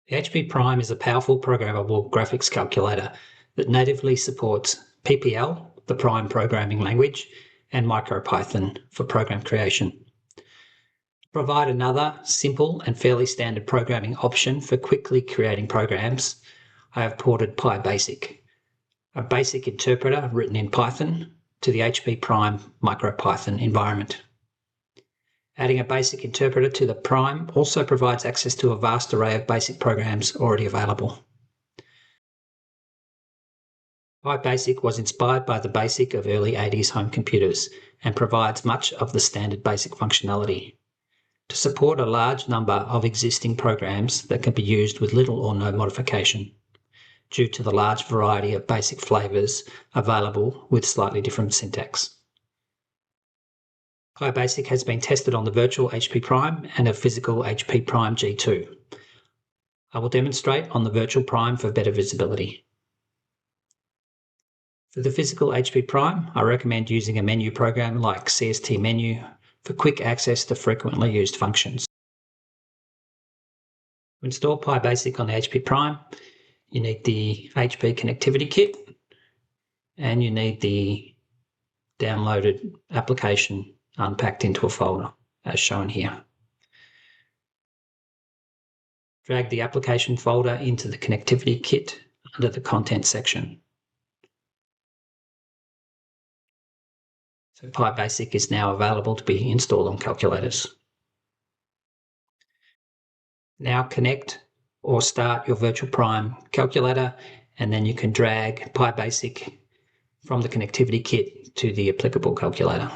The HP Prime is a powerful programmable graphics calculator that natively supports PPL, the Prime programming language, and MicroPython for program creation. To provide another simple and fairly standard programming option for quickly creating programs, I have ported PyBASIC, a basic interpreter written in Python, to the HP Prime MicroPython environment. Adding a basic interpreter to the Prime also provides access to a vast array of basic programs already available. PyBASIC was inspired by the BASIC of early 80s home computers and provides much of the standard basic functionality to support a large number of existing programs that can be used with little or no modification, due to the large variety of basic flavors available with slightly different syntax. PyBASIC has been tested on the virtual HP Prime and a physical HP Prime G2. I will demonstrate on the virtual Prime for better visibility. For the physical HP Prime, I recommend using a menu program like CST Menu for quick access to frequently used functions. To install PyBASIC on the HP Prime, you need the HP connectivity kit and you need the downloaded application unpacked into a folder as shown here. Drag the application folder into the connectivity kit under the content section. So PyBASIC is now available to be installed on calculators. Now connect or start your virtual Prime calculator, and then you can drag PyBASIC from the connectivity kit to the applicable calculator.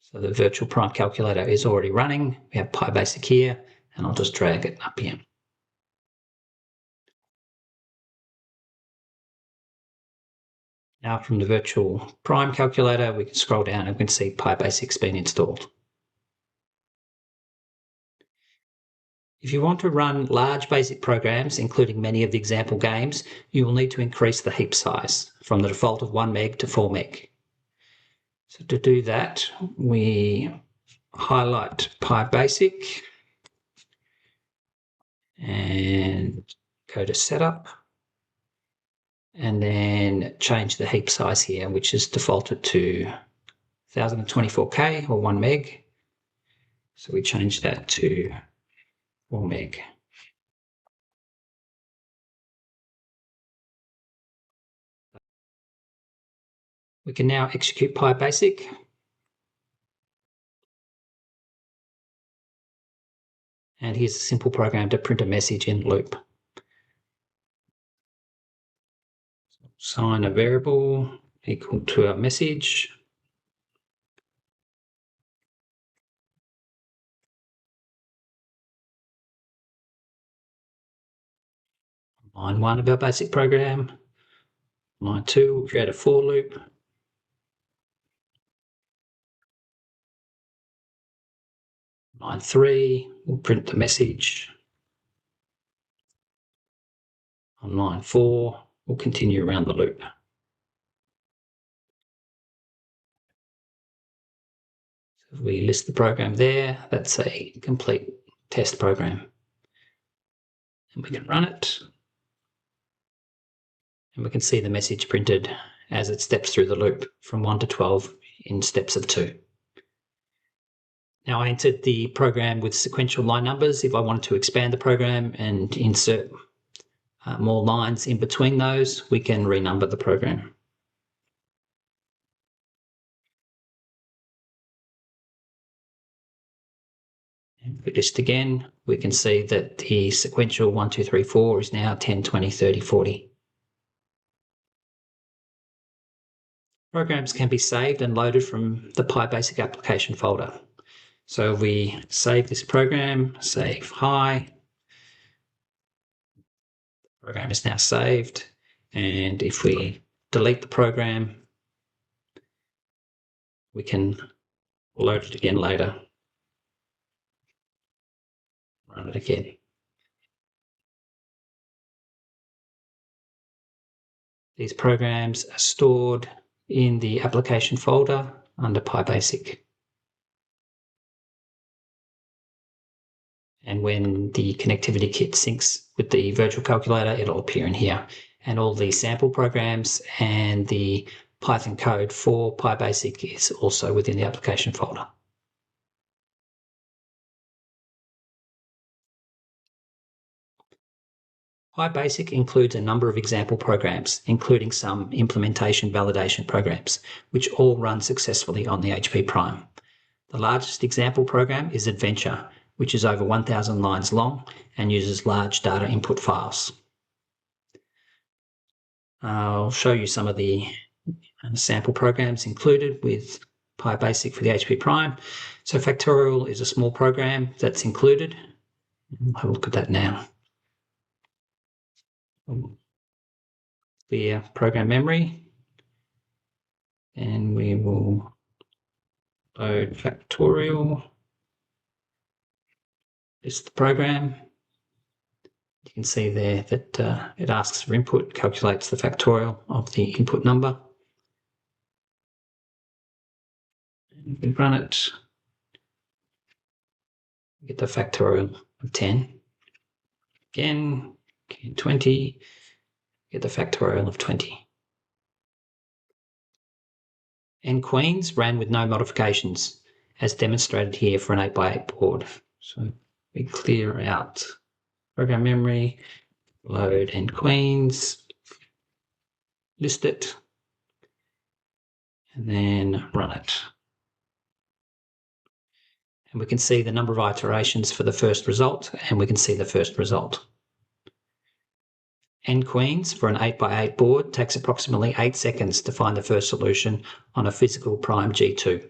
So the virtual Prime calculator is already running. We have PyBASIC here, and I'll just drag it up here. Now from the virtual Prime calculator, we can scroll down and we can see PyBASIC's been installed. If you want to run large basic programs, including many of the example games, you will need to increase the heap size from the default of 1 meg to 4 meg. So to do that, we highlight PyBASIC and go to Setup, and then change the heap size here, which is defaulted to 1024K or 1 meg. So we change that to 4 meg. We can now execute PyBASIC. And here's a simple program to print a message in loop. Assign a variable equal to a message. Line 1 of our basic program. Line 2, we'll create a for loop. Line 3, we'll print the message. On line 4, we'll continue around the loop. So if we list the program there, that's a complete test program. And we can run it. And we can see the message printed as it steps through the loop from 1 to 12 in steps of 2. Now I entered the program with sequential line numbers. If I wanted to expand the program and insert more lines in between those, we can renumber the program. And if we list again, we can see that the sequential 1, 2, 3, 4 is now 10, 20, 30, 40. Programs can be saved and loaded from the PyBASIC application folder. So if we save this program, save hi, the program is now saved. And if we delete the program, we can load it again later, run it again. These programs are stored in the application folder under PyBASIC. And when the connectivity kit syncs with the virtual calculator, it'll appear in here. And all the sample programs and the Python code for PyBASIC is also within the application folder. PyBASIC includes a number of example programs, including some implementation validation programs, which all run successfully on the HP Prime. The largest example program is Adventure, which is over 1,000 lines long and uses large data input files. I'll show you some of the sample programs included with PyBASIC for the HP Prime. So Factorial is a small program that's included. We'll have a look at that now. Clear program memory, and we will load Factorial. This is the program. You can see there that it asks for input, calculates the factorial of the input number. And we run it. We get the factorial of 10. Again, 20. Get the factorial of 20. And Queens ran with no modifications, as demonstrated here for an 8x8 board. So we clear out program memory, load and Queens, list it, and then run it. And we can see the number of iterations for the first result, and we can see the first result. And Queens for an 8x8 board takes approximately 8 seconds to find the first solution on a physical Prime G2.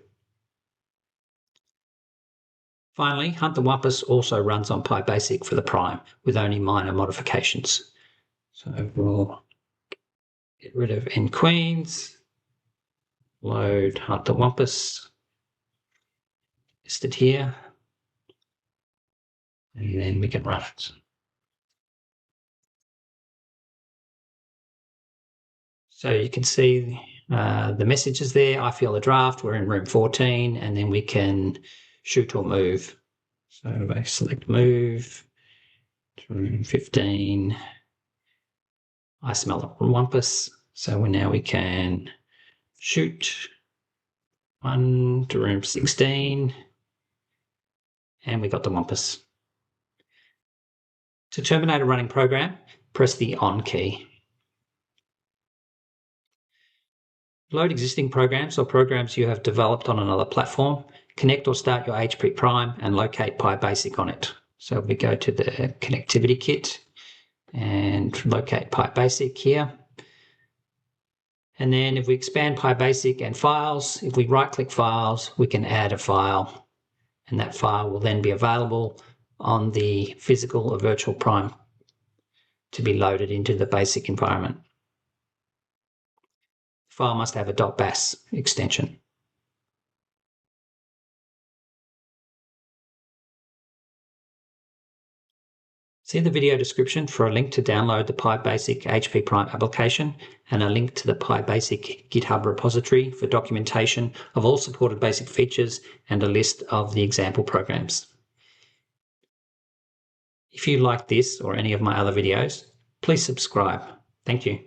Finally, Hunt the Wumpus also runs on PyBASIC for the Prime with only minor modifications. So we'll get rid of nQueens, load Hunt the Wumpus, list it here, and then we can run it. So you can see the messages there. I feel a draft, we're in room 14, and then we can shoot or move. So I select move to room 15. I smell a wumpus. So now we can shoot 1 to room 16. And we got the wumpus. To terminate a running program, press the on key. Load existing programs or programs you have developed on another platform. Connect or start your HP Prime and locate PyBASIC on it. So we go to the connectivity kit and locate PyBASIC here. And then if we expand PyBASIC and files, if we right-click files, we can add a file. And that file will then be available on the physical or virtual Prime to be loaded into the BASIC environment. The file must have a .bas extension. See the video description for a link to download the PyBASIC HP Prime application and a link to the PyBASIC GitHub repository for documentation of all supported basic features and a list of the example programs. If you like this or any of my other videos, please subscribe. Thank you.